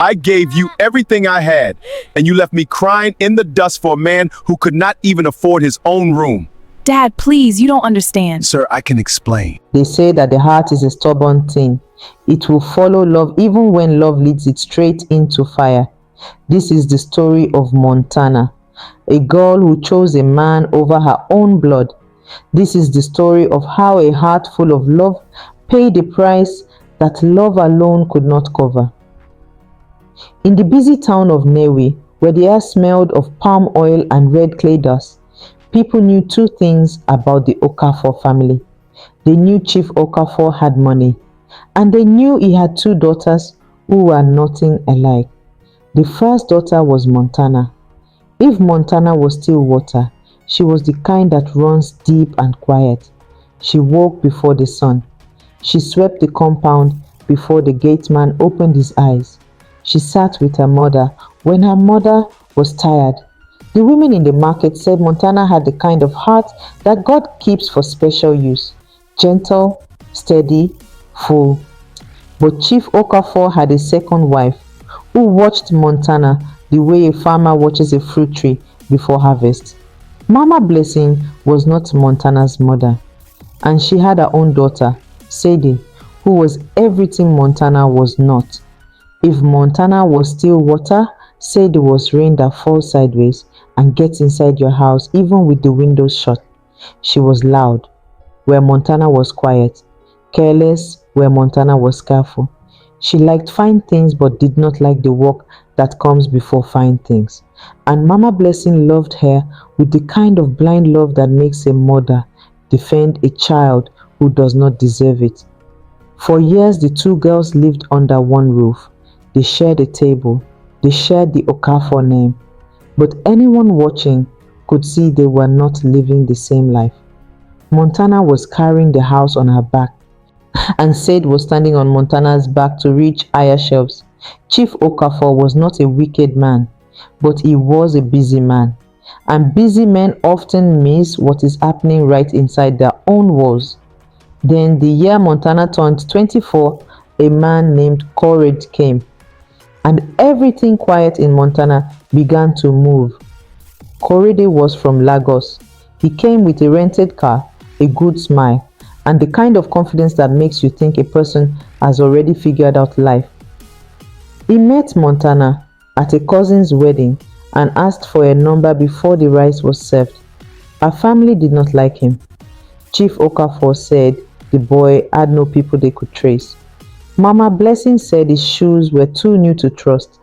I gave you everything I had, and you left me crying in the dust for a man who could not even afford his own room. Dad, please, you don't understand. Sir, I can explain. They say that the heart is a stubborn thing. It will follow love even when love leads it straight into fire. This is the story of Montana, a girl who chose a man over her own blood. This is the story of how a heart full of love paid a price that love alone could not cover. In the busy town of Nnewi, where the air smelled of palm oil and red clay dust, people knew two things about the Okafor family. They knew Chief Okafor had money, and they knew he had two daughters who were nothing alike. The first daughter was Montana. If Montana was still water, she was the kind that runs deep and quiet. She woke before the sun. She swept the compound before the gateman opened his eyes. She sat with her mother when her mother was tired. The women in the market said Montana had the kind of heart that God keeps for special use. Gentle, steady, full. But Chief Okafor had a second wife who watched Montana the way a farmer watches a fruit tree before harvest. Mama Blessing was not Montana's mother, and she had her own daughter, Sadie, who was everything Montana was not. If Montana was still water, Sadie was rain that falls sideways and gets inside your house even with the windows shut. She was loud, where Montana was quiet, careless, where Montana was careful. She liked fine things but did not like the work that comes before fine things. And Mama Blessing loved her with the kind of blind love that makes a mother defend a child who does not deserve it. For years, the two girls lived under one roof. They shared a table. They shared the Okafor name. But anyone watching could see they were not living the same life. Montana was carrying the house on her back, and Said was standing on Montana's back to reach higher shelves. Chief Okafor was not a wicked man, but he was a busy man. And busy men often miss what is happening right inside their own walls. Then the year Montana turned 24, a man named Korede came. And everything quiet in Montana began to move. Korede was from Lagos. He came with a rented car, a good smile, and the kind of confidence that makes you think a person has already figured out life. He met Montana at a cousin's wedding and asked for a number before the rice was served. Her family did not like him. Chief Okafor said the boy had no people they could trace. Mama Blessing said his shoes were too new to trust.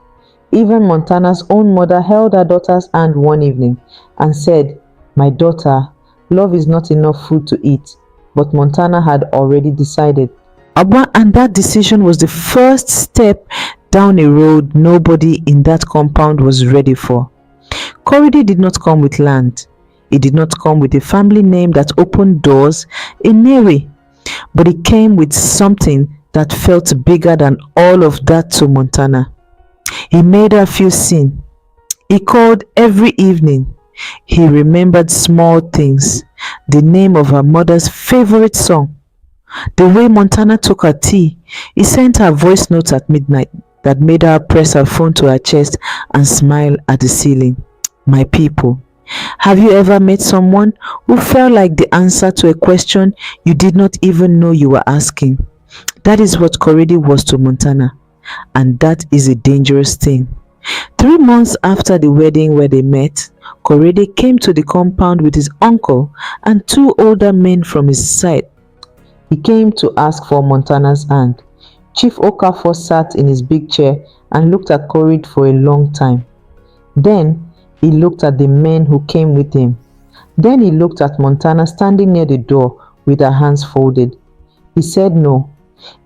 Even Montana's own mother held her daughter's hand one evening and said, "My daughter, love is not enough food to eat." But Montana had already decided. And that decision was the first step down a road nobody in that compound was ready for. Korede did not come with land. He did not come with a family name that opened doors in Nnewi. But he came with something that felt bigger than all of that to Montana. He made her feel seen. He called every evening. He remembered small things, the name of her mother's favorite song, the way Montana took her tea. He sent her voice notes at midnight that made her press her phone to her chest and smile at the ceiling. My people, have you ever met someone who felt like the answer to a question you did not even know you were asking? That is what Korede was to Montana, and that is a dangerous thing. 3 months after the wedding where they met, Korede came to the compound with his uncle and 2 older men from his side. He came to ask for Montana's hand. Chief Okafor sat in his big chair and looked at Korede for a long time. Then he looked at the men who came with him. Then he looked at Montana standing near the door with her hands folded. He said no.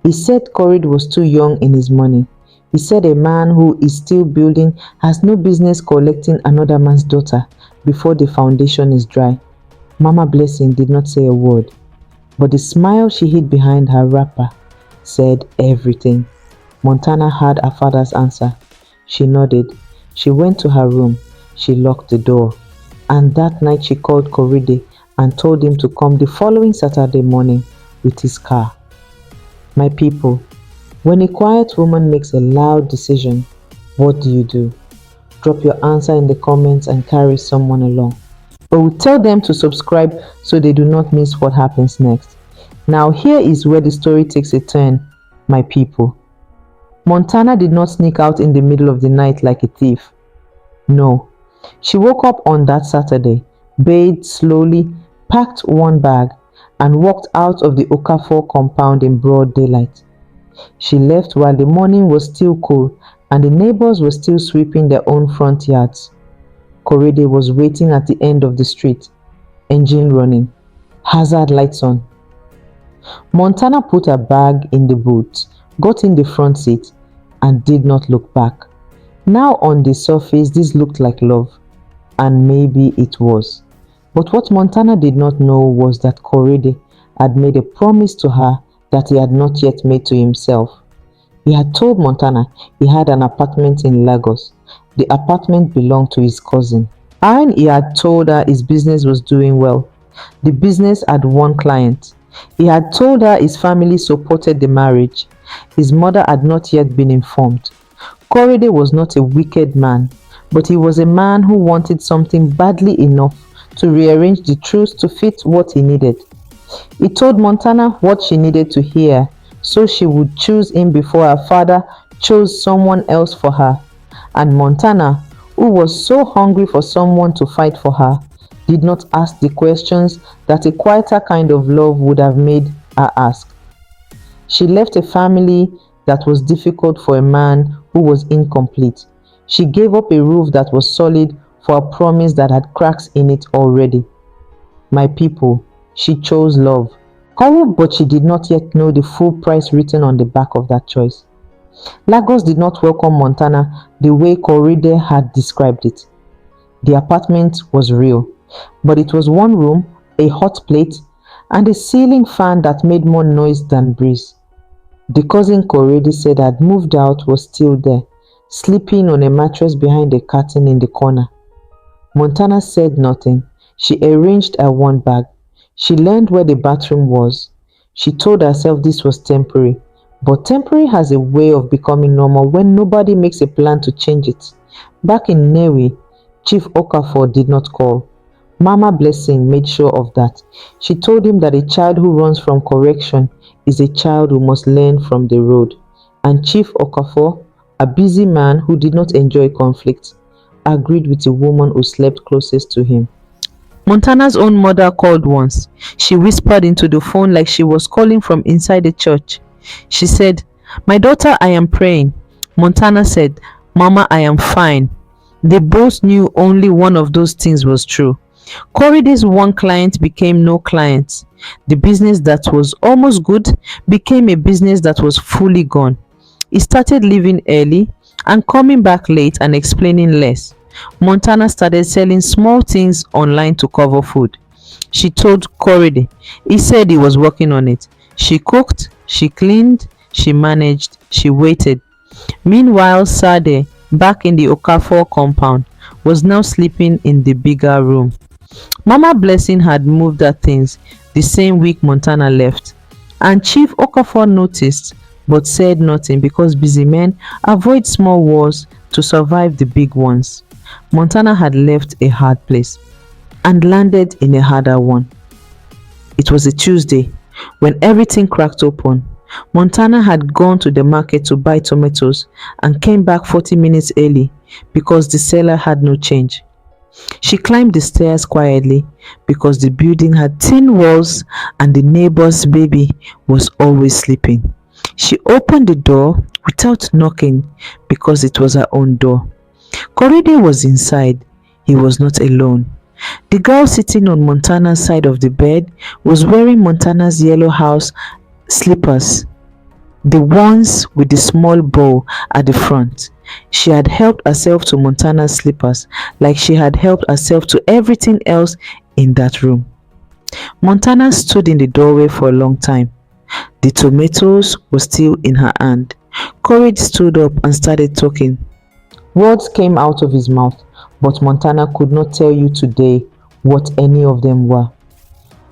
He said Korede was too young in his money. He said a man who is still building has no business collecting another man's daughter before the foundation is dry. Mama Blessing did not say a word, but the smile she hid behind her wrapper said everything. Montana heard her father's answer. She nodded. She went to her room. She locked the door. And that night she called Korede and told him to come the following Saturday morning with his car. My people, when a quiet woman makes a loud decision, What do? Drop your answer in the comments and carry someone along. Or tell them to subscribe so they do not miss what happens next. Now here is where the story takes a turn, my people. Montana did not sneak out in the middle of the night like a thief. No. She woke up on that Saturday, bathed slowly, packed one bag, and walked out of the Okafor compound in broad daylight. She left while the morning was still cool and the neighbors were still sweeping their own front yards. Korede was waiting at the end of the street, engine running, hazard lights on. Montana put her bag in the boot, got in the front seat, and did not look back. Now on the surface, this looked like love, and maybe it was. But what Montana did not know was that Korede had made a promise to her that he had not yet made to himself. He had told Montana he had an apartment in Lagos. The apartment belonged to his cousin. And he had told her his business was doing well. The business had one client. He had told her his family supported the marriage. His mother had not yet been informed. Korede was not a wicked man, but he was a man who wanted something badly enough to rearrange the truth to fit what he needed. He told Montana what she needed to hear, so she would choose him before her father chose someone else for her. And Montana, who was so hungry for someone to fight for her, did not ask the questions that a quieter kind of love would have made her ask. She left a family that was difficult for a man who was incomplete. She gave up a roof that was solid for a promise that had cracks in it already. My people, she chose love. But she did not yet know the full price written on the back of that choice. Lagos did not welcome Montana the way Korede had described it. The apartment was real, but it was one room, a hot plate, and a ceiling fan that made more noise than breeze. The cousin Korede said had moved out was still there, sleeping on a mattress behind a curtain in the corner. Montana said nothing. She arranged her one bag. She learned where the bathroom was. She told herself this was temporary, but temporary has a way of becoming normal when nobody makes a plan to change it. Back in Nnewi, Chief Okafor did not call. Mama Blessing made sure of that. She told him that a child who runs from correction is a child who must learn from the road. And Chief Okafor, a busy man who did not enjoy conflict, agreed with the woman who slept closest to him. Montana's own mother called once. She whispered into the phone like she was calling from inside the church. She said, "My daughter, I am praying." Montana said, "Mama, I am fine." They both knew only one of those things was true. Korede's one client became no client. The business that was almost good became a business that was fully gone. He started leaving early and coming back late and explaining less. Montana started selling small things online to cover food. She told Korede. He said he was working on it. She cooked, she cleaned, she managed, she waited. Meanwhile, Sade, back in the Okafor compound, was now sleeping in the bigger room. Mama Blessing had moved her things the same week Montana left, and Chief Okafor noticed but said nothing because busy men avoid small wars to survive the big ones. Montana had left a hard place and landed in a harder one. It was a Tuesday when everything cracked open. Montana had gone to the market to buy tomatoes and came back 40 minutes early because the seller had no change. She climbed the stairs quietly because the building had thin walls and the neighbor's baby was always sleeping. She opened the door without knocking because it was her own door. Korede was inside. He was not alone. The girl sitting on Montana's side of the bed was wearing Montana's yellow house slippers, the ones with the small bow at the front. She had helped herself to Montana's slippers like she had helped herself to everything else in that room. Montana stood in the doorway for a long time. The tomatoes were still in her hand. Korede stood up and started talking. Words came out of his mouth, but Montana could not tell you today what any of them were.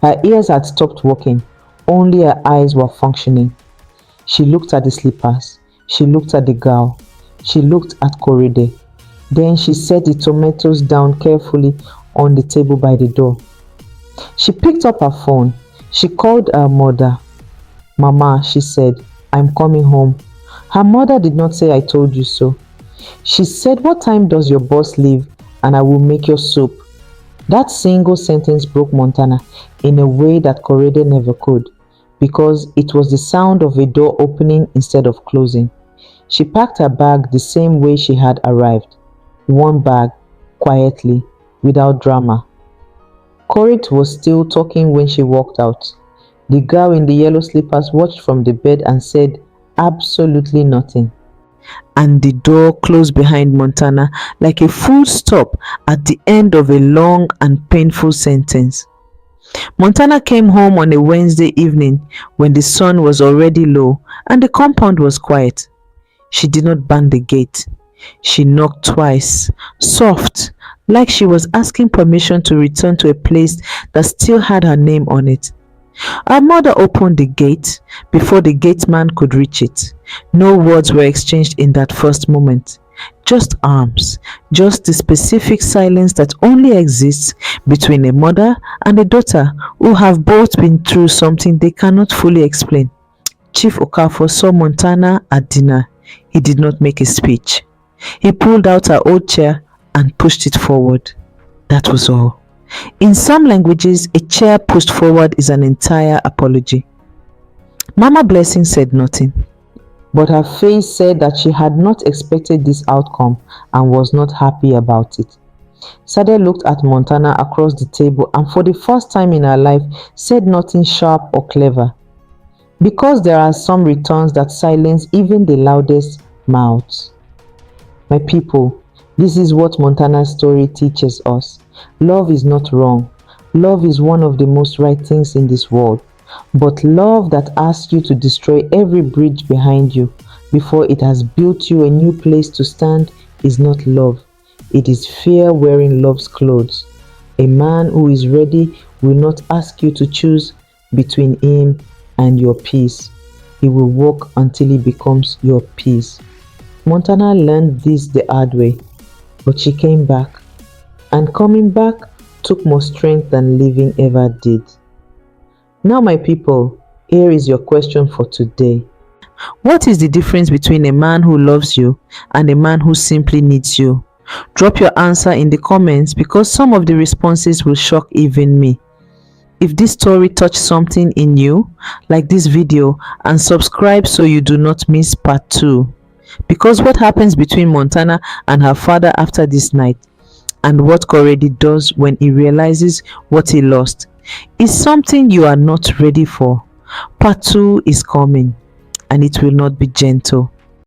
Her ears had stopped working, only her eyes were functioning. She looked at the slippers. She looked at the girl. She looked at Korede. Then she set the tomatoes down carefully on the table by the door. She picked up her phone. She called her mother. "Mama," she said, "I'm coming home." Her mother did not say, "I told you so." She said, "What time does your boss leave? And I will make your soup." That single sentence broke Montana in a way that Korede never could, because it was the sound of a door opening instead of closing. She packed her bag the same way she had arrived. One bag, quietly, without drama. Korede was still talking when she walked out. The girl in the yellow slippers watched from the bed and said absolutely nothing. And the door closed behind Montana like a full stop at the end of a long and painful sentence. Montana came home on a Wednesday evening when the sun was already low and the compound was quiet. She did not bang the gate. She knocked twice, soft, like she was asking permission to return to a place that still had her name on it. Her mother opened the gate before the gateman could reach it. No words were exchanged in that first moment. Just arms, just the specific silence that only exists between a mother and a daughter who have both been through something they cannot fully explain. Chief Okafor saw Montana at dinner. He did not make a speech. He pulled out her old chair and pushed it forward. That was all. In some languages, a chair pushed forward is an entire apology. Mama Blessing said nothing, but her face said that she had not expected this outcome and was not happy about it. Sade looked at Montana across the table and for the first time in her life said nothing sharp or clever. Because there are some returns that silence even the loudest mouths. My people, this is what Montana's story teaches us. Love is not wrong. Love is one of the most right things in this world. But love that asks you to destroy every bridge behind you before it has built you a new place to stand is not love. It is fear wearing love's clothes. A man who is ready will not ask you to choose between him and your peace. He will walk until he becomes your peace. Montana learned this the hard way, but she came back. And coming back took more strength than living ever did. Now, my people, here is your question for today. What is the difference between a man who loves you and a man who simply needs you? Drop your answer in the comments because some of the responses will shock even me. If this story touched something in you, like this video and subscribe so you do not miss part 2. Because what happens between Montana and her father after this night and what Korede does when he realizes what he lost is something you are not ready for. Part 2 is coming and it will not be gentle.